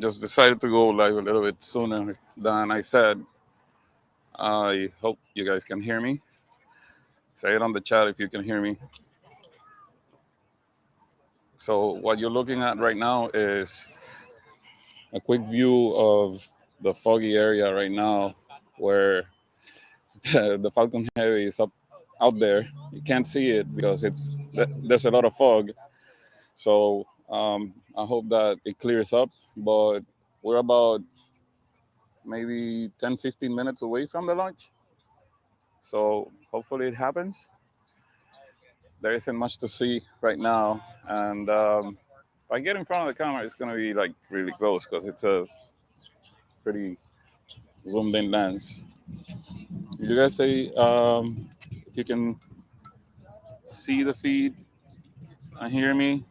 just decided to go live a little bit sooner than I said. I hope you guys can hear me. Say it on the chat if you can hear me. So what you're looking at right now is a quick view of the foggy area right now where the Falcon Heavy is up out there. You can't see it because there's a lot of fog. So I hope that it clears up. But we're about maybe 10, 15 minutes away from the launch. So hopefully it happens. There isn't much to see right now. And if I get in front of the camera, it's going to be like really close because it's a pretty zoomed in lens. You guys say if you can see the feed and hear me,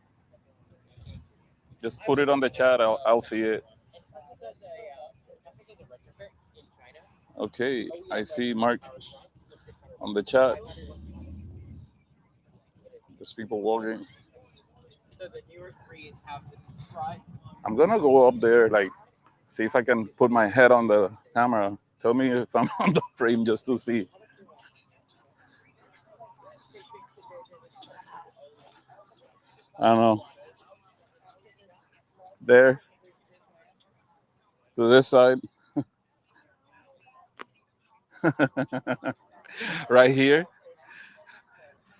just put it on the chat. I'll see it. Okay, I see Mark on the chat. There's people walking. I'm gonna go up there, like, see if I can put my head on the camera. Tell me if I'm on the frame just to see. I don't know. There. To this side. Right here.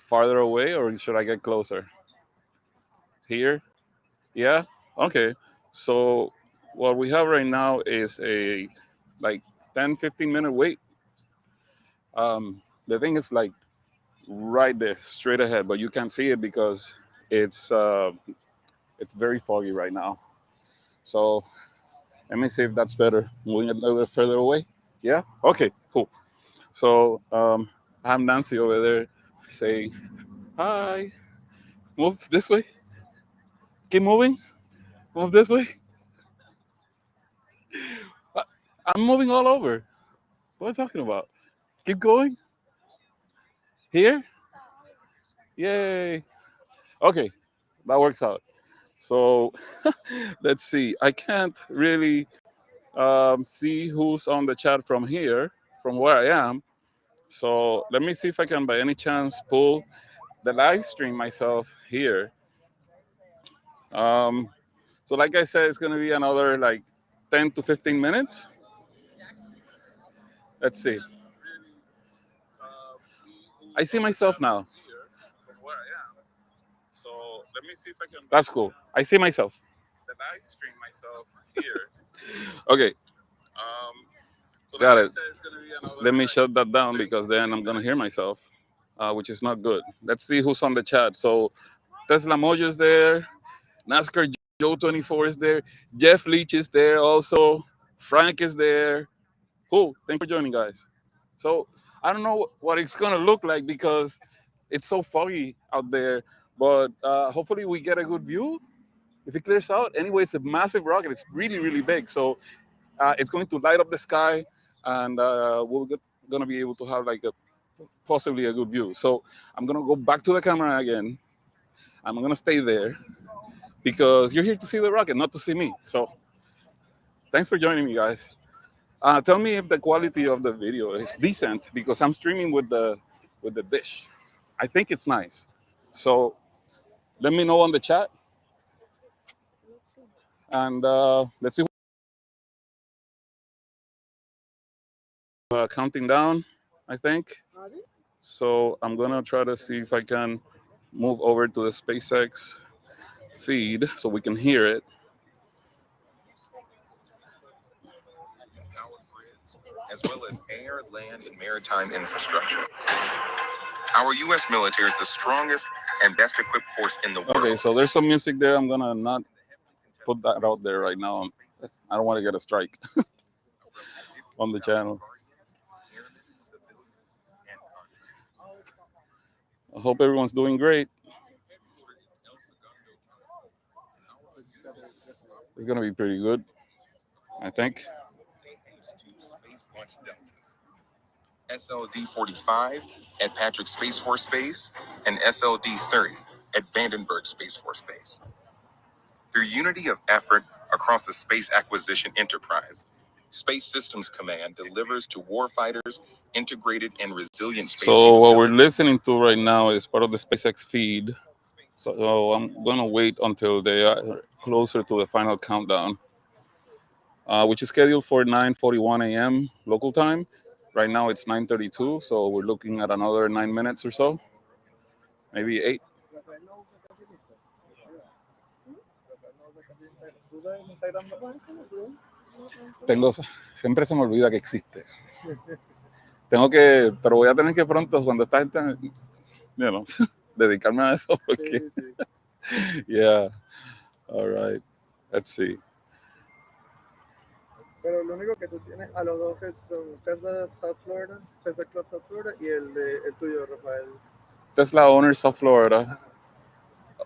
Farther away, or should I get closer? Here? Yeah? Okay. So what we have right now is a like 10, 15-minute wait. The thing is like right there, straight ahead, but you can't see it because it's very foggy right now. So let me see if that's better. Moving a little bit further away. Yeah? Okay, cool. So I have Nancy over there saying, hi, move this way. Keep moving. Move this way. I'm moving all over. What are you talking about? Keep going. Here? Yay. Okay, that works out. So let's see. I can't really see who's on the chat from here, from where I am. So let me see if I can, by any chance, pull the live stream myself here. So like I said, it's going to be another like 10 to 15 minutes. Let's see. I see myself now. So let me see if I can. That's cool. I see myself. The live stream myself here. Okay. So got it. Let me shut that down because then I'm gonna hear myself, which is not good. Let's see who's on the chat. So Tesla Mojo is there. NASCAR Joe 24 is there. Jeff Leach is there also. Frank is there. Cool. Thanks for joining, guys. So I don't know what it's gonna look like because it's so foggy out there. But hopefully we get a good view. If it clears out, anyway, it's a massive rocket. It's really, really big. So it's going to light up the sky, and we're gonna be able to have like possibly a good view. So I'm gonna go back to the camera again. I'm gonna stay there because you're here to see the rocket, not to see me. So thanks for joining me, guys. Tell me if the quality of the video is decent because I'm streaming with the dish. I think it's nice. So let me know on the chat, and let's see. Counting down, I think. So I'm gonna try to see if I can move over to the SpaceX feed so we can hear it. As well as air, land, and maritime infrastructure. Our U.S. military is the strongest and best equipped force in the world. Okay, so there's some music there. I'm gonna not put that out there right now. I don't want to get a strike on the channel. I hope everyone's doing great. It's gonna be pretty good, I think. SLD-45 at Patrick Space Force Base and SLD-30 at Vandenberg Space Force Base. Through unity of effort, across the space acquisition enterprise. Space Systems Command delivers to warfighters integrated and resilient space So what we're capability. listening to right now is part of the SpaceX feed. So I'm gonna wait until they are closer to the final countdown, which is scheduled for 9:41 a.m. local time. Right now it's 9:32, so we're looking at another 9 minutes or so, maybe 8. Siempre se me olvida que existe. Pero voy a tener que pronto, cuando esta gente, you know, dedicarme a eso, porque, yeah, all right, let's see. Pero lo único que tú tienes a los dos que son Tesla South Florida, Tesla Club South Florida y el tuyo, Rafael. Tesla Owners South Florida,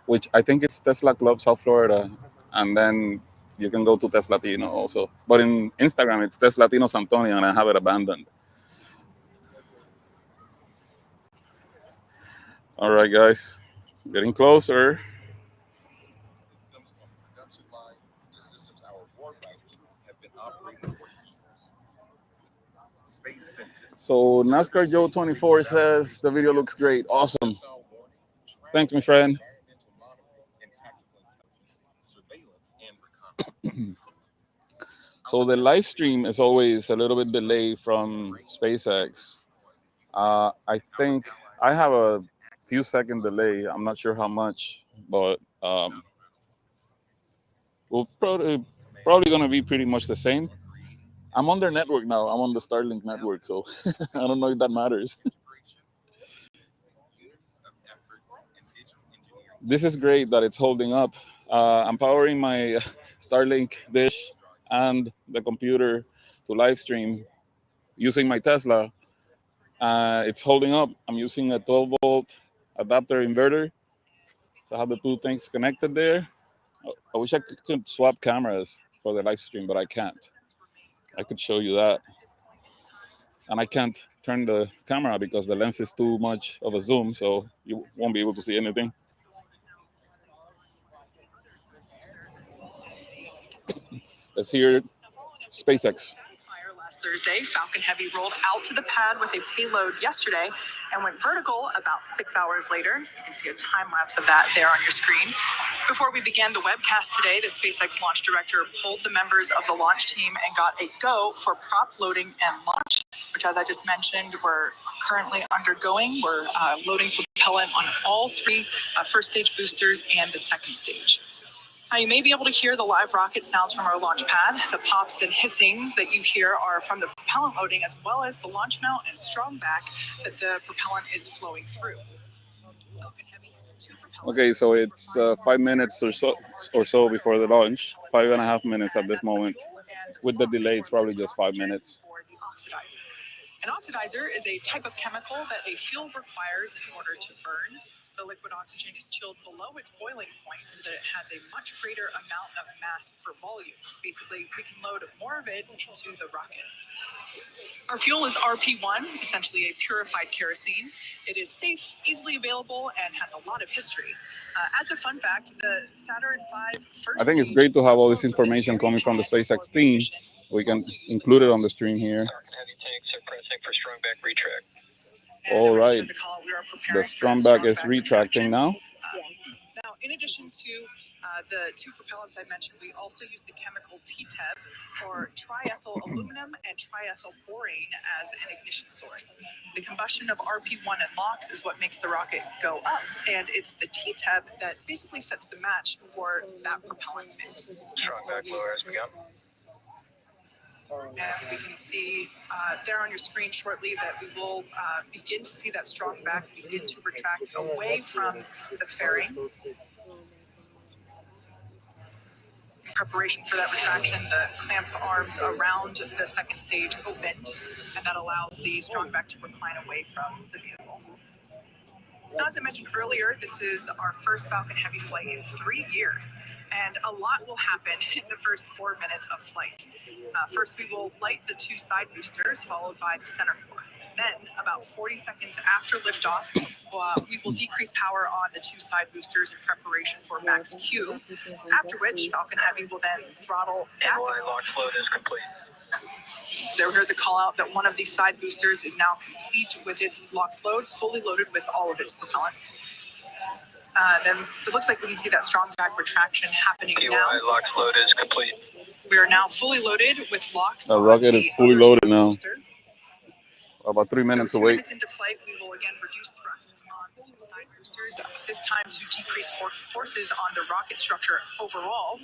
which I think it's Tesla Club South Florida, and then you can go to Teslatino also. But in Instagram, it's Teslatino San Antonio, and I have it abandoned. All right, guys, getting closer. Systems on the production line to systems our warfighters have been operating for years. Space sensing. So NASCAR Joe 24 says the video looks great. Awesome. Thanks, my friend. Environmental monitoring and tactical intelligence, surveillance and reconnaissance. So the live stream is always a little bit delayed from SpaceX. I think I have a few second delay. I'm not sure how much, but we'll probably going to be pretty much the same. I'm on their network now. I'm on the Starlink network, so I don't know if that matters. This is great that it's holding up. I'm powering my Starlink dish and the computer to live stream using my Tesla. It's holding up. I'm using a 12-volt adapter inverter. So I have the two things connected there. I wish I could swap cameras for the live stream, but I can't. I could show you that. And I can't turn the camera because the lens is too much of a zoom, so you won't be able to see anything. Let's hear SpaceX. Last Thursday, Falcon Heavy rolled out to the pad with a payload yesterday and went vertical about 6 hours later. You can see a time lapse of that there on your screen. Before we began the webcast today, the SpaceX launch director pulled the members of the launch team and got a go for prop loading and launch, which, as I just mentioned, we're currently undergoing. We're loading propellant on all three first stage boosters and the second stage. Now, you may be able to hear the live rocket sounds from our launch pad. The pops and hissings that you hear are from the propellant loading, as well as the launch mount and strong back that the propellant is flowing through. Okay, so it's 5 minutes or so before the launch. 5.5 minutes at this moment. With the delay, it's probably just 5 minutes. An oxidizer is a type of chemical that a fuel requires in order to burn. The liquid oxygen is chilled below its boiling point so that it has a much greater amount of mass per volume. Basically, we can load more of it into the rocket. Our fuel is RP1, essentially a purified kerosene. It is safe, easily available, and has a lot of history. As a fun fact, the Saturn V first I think it's great to have all this information coming from the SpaceX team. We can include it on the stream here. All right, the strong back is retracting now. Now, in addition to the two propellants I mentioned, we also use the chemical TTEB, or triethyl aluminum and triethyl borane, as an ignition source. The combustion of RP1 and LOX is what makes the rocket go up, and it's the TTEB that basically sets the match for that propellant mix. Strong back lower as we go. And we can see there on your screen shortly that we will begin to see that strong back begin to retract away from the fairing. In preparation for that retraction, the clamp arms around the second stage opened, and that allows the strong back to recline away from the vehicle. Now, as I mentioned earlier, this is our first Falcon Heavy flight in 3 years, and a lot will happen in the first 4 minutes of flight. First, we will light the two side boosters, followed by the center core. Then, about 40 seconds after liftoff, we will decrease power on the two side boosters in preparation for max Q, after which Falcon Heavy will then throttle back. Launch load is complete. So there we heard the call out that one of these side boosters is now complete with its LOX load, fully loaded with all of its propellants. Then it looks like we can see that strong drag retraction happening now. Launch load is complete. We are now fully loaded with LOX. The rocket is fully loaded now. About 3 minutes so 2 away. minutes into flight, we will again reduce thrust on the two side boosters, this time to decrease forces on the rocket structure overall.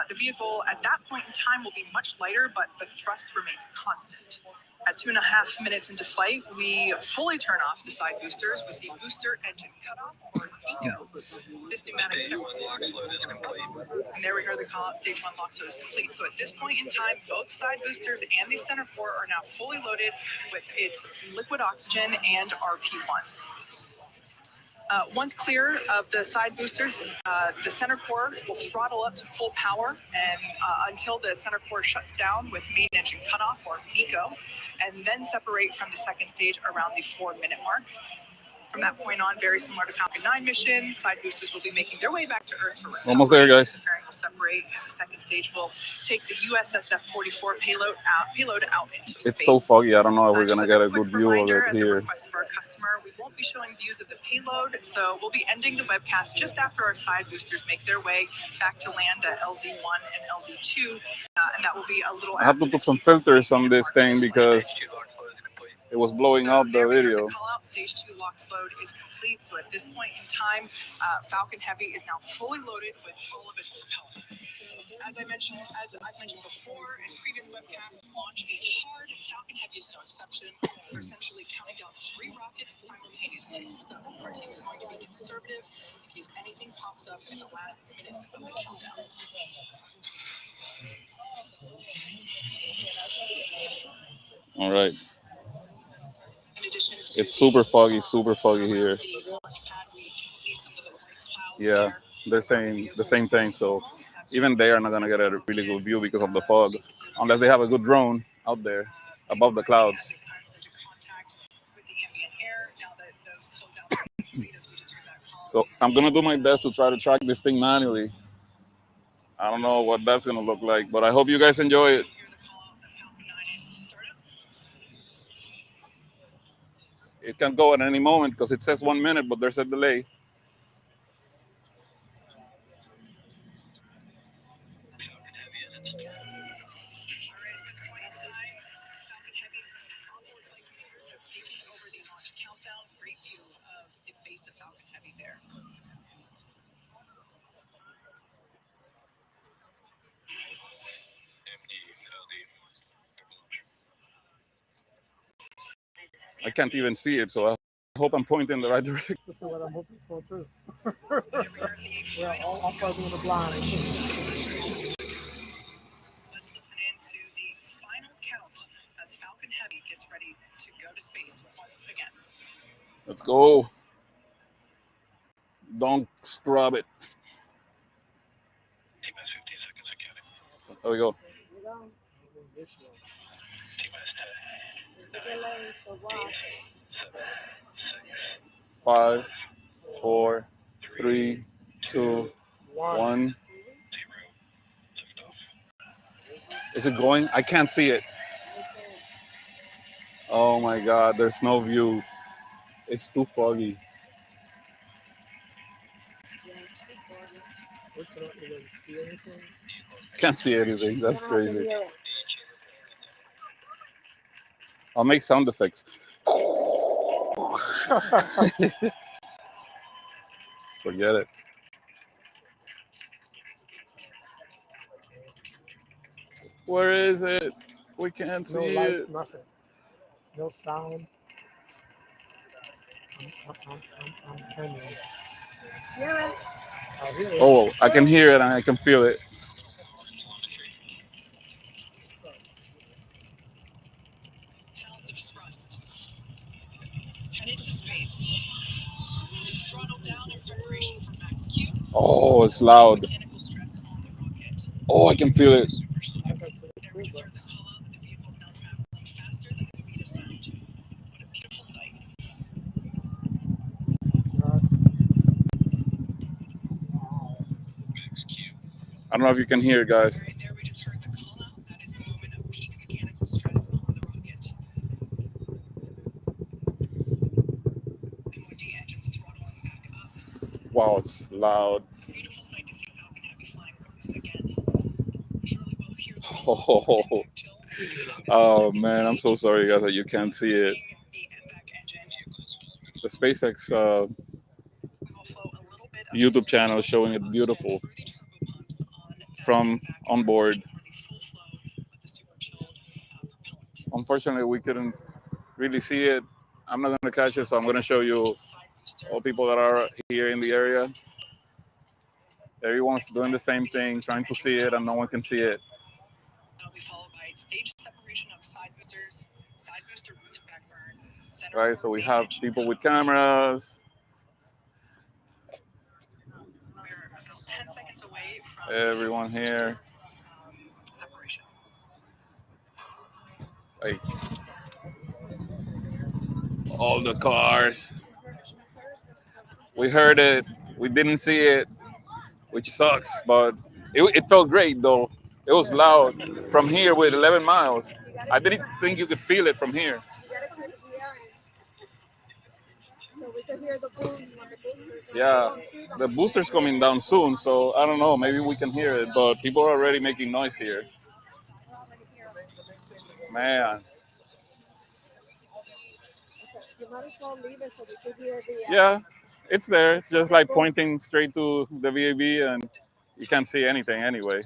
The vehicle at that point in time will be much lighter, but the thrust remains constant. At 2.5 minutes into flight, we fully turn off the side boosters with the booster engine cutoff, or ECO. This pneumatic and there we heard the call out, stage 1 LOX load is complete. So at this point in time, both side boosters and the center core are now fully loaded with its liquid oxygen and RP1. Once clear of the side boosters, the center core will throttle up to full power and until the center core shuts down with main engine cutoff, or MECO, and then separate from the second stage around the 4-minute mark. From that point on, very similar to Falcon 9 mission, side boosters will be making their way back to Earth for recovery. Almost there, guys. The fairing will separate, and the second stage will take the USSF-44 payload out into space. It's so foggy. I don't know if we're gonna Just get as a good view reminder, of it at the here. request of our customer, we won't be showing views of the payload, so we'll be ending the webcast just after our side boosters make their way back to land at LZ1 and LZ2, and that will be a little. I have to put some filters on this thing because it was blowing up the video. The call out, stage 2 LOX load is complete. So at this point in time, Falcon Heavy is now fully loaded with all of its propellants. As I've mentioned before in previous webcasts, launch is hard. Falcon Heavy is no exception. We're essentially counting down 3 rockets simultaneously. So our team is going to be conservative in case anything pops up in the last minutes of the countdown. All right. It's super foggy here. Yeah, they're saying the same thing. So even they are not gonna get a really good view because of the fog, unless they have a good drone out there above the clouds. So I'm gonna do my best to try to track this thing manually. I don't know what that's gonna look like, but I hope you guys enjoy it. It can go at any moment because it says 1 minute, but there's a delay. I can't even see it, so I hope I'm pointing the right direction. This is what I'm hoping for too. We're all fuzzing in the blind. Let's listen in to the final count as Falcon Heavy gets ready to go to space once again. Let's go. Don't scrub it. There we go. 5, 4, 3, 2, 1. Is it going? I can't see it. Oh my God, there's no view. It's too foggy. Can't see anything. That's crazy. I'll make sound effects. Forget it. Where is it? We can't No see lights, it. nothing. No sound. I'm hanging. Yeah. Oh, I can hear it and I can feel it. Pounds of thrust. Headed to space. Throttle down in preparation for max Q. Oh, it's loud. Mechanical stress on the rocket. Oh, I can feel it. There we just heard the call out that the vehicle is now traveling faster than the speed of sound. What don't know if you can hear it, guys. Right there, we just heard the call out. That is the moment of peak mechanical stress on the rocket. MOD engines throttling back up. Wow, it's loud. Beautiful sight to see Falcon Heavy flying once again. Surely we'll hear the Oh, back chill beginning oh second man, I'm so stage, sorry, guys, that you can't see it. the MVAC engine. The SpaceX Also, a little bit of YouTube channel is distortion showing it beautiful through the turbo pumps on that from MVAC on board. for the full flow with the super chilled propellant. Unfortunately, we couldn't really see it. I'm not going to catch it, so I'm going to show you Side booster. all people that are here in the area. Everyone's doing the same thing, trying to see it, and no one can see it. That'll be followed by stage separation of side boosters, side booster boost back burn, center Right, so core we main have engine people cutoff. with cameras, We're about 10 seconds away from everyone here. separation. Like all the cars. We heard it, we didn't see it, which sucks, but it felt great though. It was loud from here with 11 miles. I didn't think you could feel it from here. So we can hear the booms when the boosters. Yeah, the booster's coming down soon, so I don't know. Maybe we can hear it, but people are already making noise here. Man, You might as well leave it so we can hear the. yeah, it's there. It's just like pointing straight to the VAB, and you can't see anything anyway.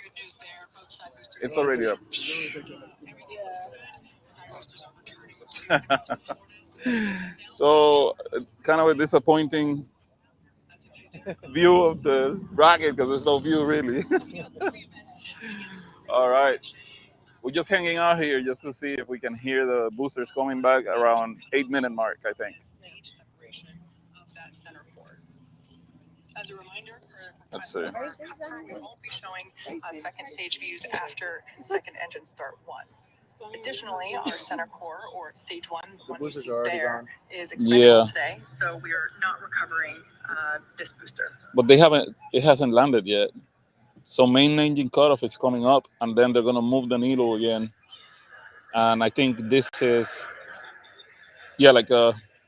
Good news there. Both side boosters. It's already up. Everything was good. Side boosters are returning to Florida. So, kind of a disappointing view of the rocket because there's no view really. All right. We're just hanging out here just to see if we can hear the boosters coming back around 8-minute mark, I think. Stage separation of that center core. As a reminder, Let's see. we won't be showing second stage views after second engine start one. Additionally, our center core, or stage one, the one you boosters see are already there, gone. is expendable Yeah. today, so we are not recovering this booster. But it hasn't landed yet. So main engine cutoff is coming up, and then they're gonna move the needle again. And I think this is, yeah, like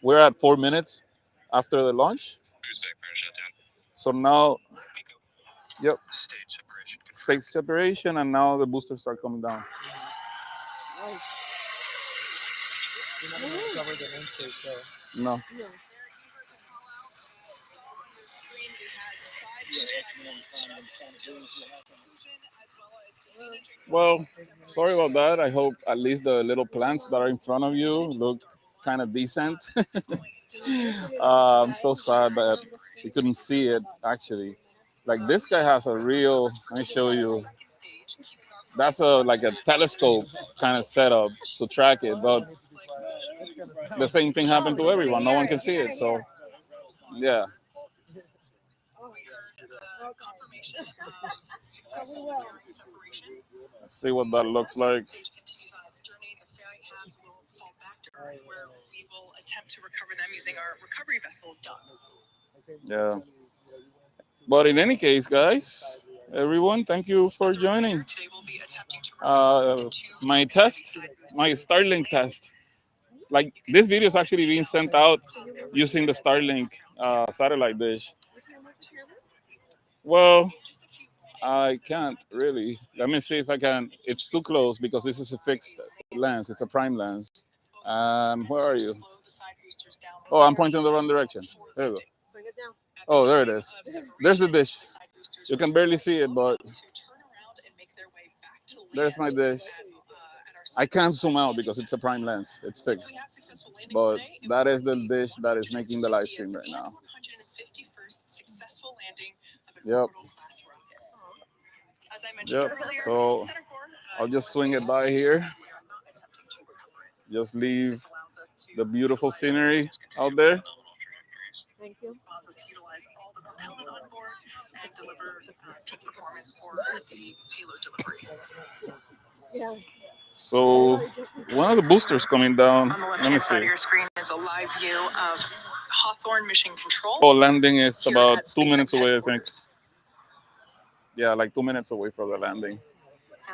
we're at 4 minutes after the launch. So now, yep, stage separation, and now the boosters are coming down. You're not going to cover the main stage, so. No. Well, sorry about that. I hope at least the little plants that are in front of you look kind of decent. I'm so sad that we couldn't see it actually. Like this guy has a real. Let me show you. That's like a telescope kind of setup to track it, but the same thing happened to everyone. No one can see it, so yeah. Let's see what that looks like. Where we will attempt to recover them using our recovery vessel, Dawn. Yeah. But in any case, guys, everyone, thank you for joining. Today we'll be attempting to My test, my Starlink test. Like this video is actually being sent out using the Starlink satellite dish. Well, I can't really. Let me see if I can. It's too close because this is a fixed lens. It's a prime lens. Where are you? Oh, I'm pointing in the wrong direction. There you go. Bring it down. Oh, there it is. There's the dish. You can barely see it, but there's my dish. I can't zoom out because it's a prime lens. It's fixed. But that is the dish that is making the live stream right now. Yep. Yep. So I'll just swing it by here. Just leave the beautiful scenery out there. Thank you. Allows us to utilize all the propellant on board and deliver peak performance for the payload delivery. Yeah. So one of the boosters coming down. On the Let me left-hand side of see. your screen is a live view of Hawthorne Mission Control. Oh, landing is here about at 2 minutes SpaceX away, I think. headquarters. Yeah, like 2 minutes away from the landing,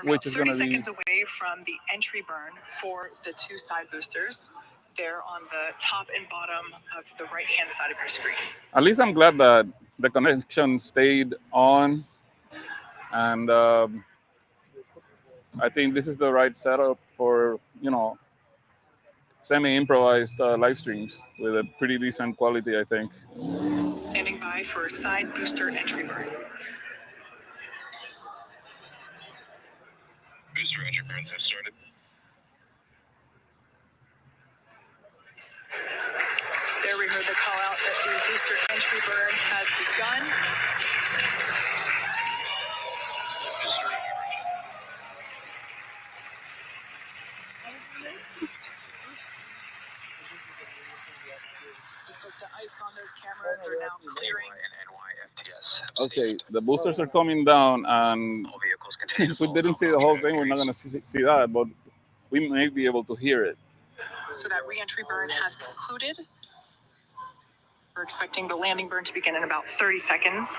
We're which about is 30 gonna be. seconds away from the entry burn for the two side boosters. They're on the top and bottom of the right-hand side of your screen. At least I'm glad that the connection stayed on, and I think this is the right setup for semi-improvised live streams with a pretty decent quality, I think. Standing by for side booster entry burn. Booster entry burns have started. There we heard the call out that the booster entry burn has begun. Looks like the ice on those cameras are now clearing. Okay, the boosters are coming down, and All vehicles continue if we didn't see the whole thing, we're not gonna see that, but we may be able to hear it. So that re-entry burn has concluded. We're expecting the landing burn to begin in about 30 seconds.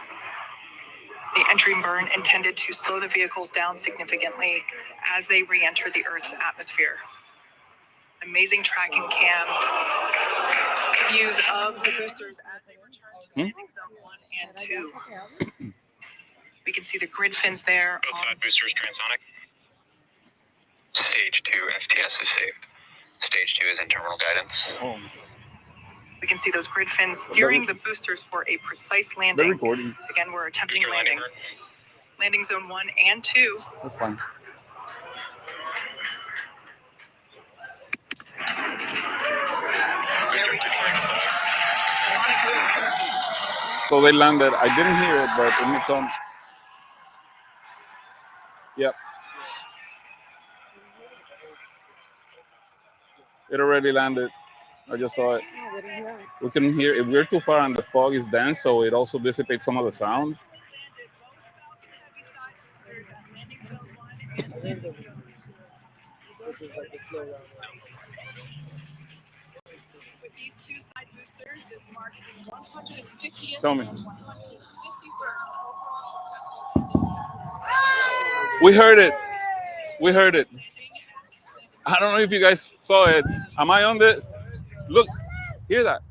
The entry burn intended to slow the vehicles down significantly as they re-enter the Earth's atmosphere. Amazing tracking cam views of the boosters as they return to landing zone 1 and 2. We can see the grid fins there. Both side boosters transonic. Stage 2 FTS is saved. Stage 2 is in terminal guidance. Oh, We can see those grid fins steering the boosters for a precise they're landing. recording. Again, we're attempting Booster landing. burn. Landing zone 1 and 2. That's fine. There we just heard sonic booms. So they landed. I didn't hear it, but it may come. Yep. It already landed. I just saw it. We can hear if we're too far and the fog is dense, so it also dissipates some of the sound. With these two side boosters, this marks the 150th Tell me. and 151st overall successful We heard it. We heard it. I don't know if you guys saw it. Am I on the? Look, hear that?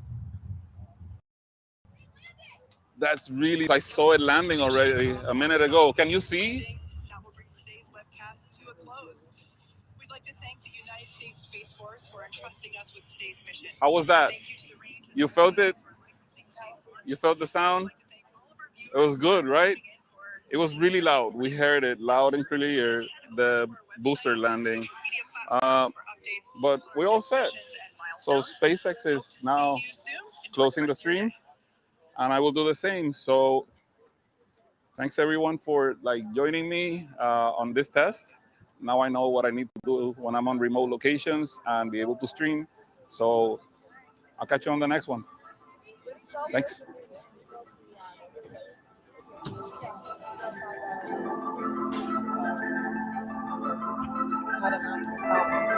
That's really. I saw it landing already a minute ago. Can you see? That will bring today's webcast to a close. We'd like to thank the United States Space Force for entrusting us with today's mission. How was that? Thank you to the range and You felt it? for licensing today's launch. You felt the sound? We'd like to thank all of our It was viewers good, right? for tuning in for It was really loud. We heard it loud and clear. The booster landing. But we're all set. So SpaceX is now closing the stream, and I will do the same. So thanks everyone for joining me on this test. Now I know what I need to do when I'm on remote locations and be able to stream. So I'll catch you on the next one. Thanks. Had a nice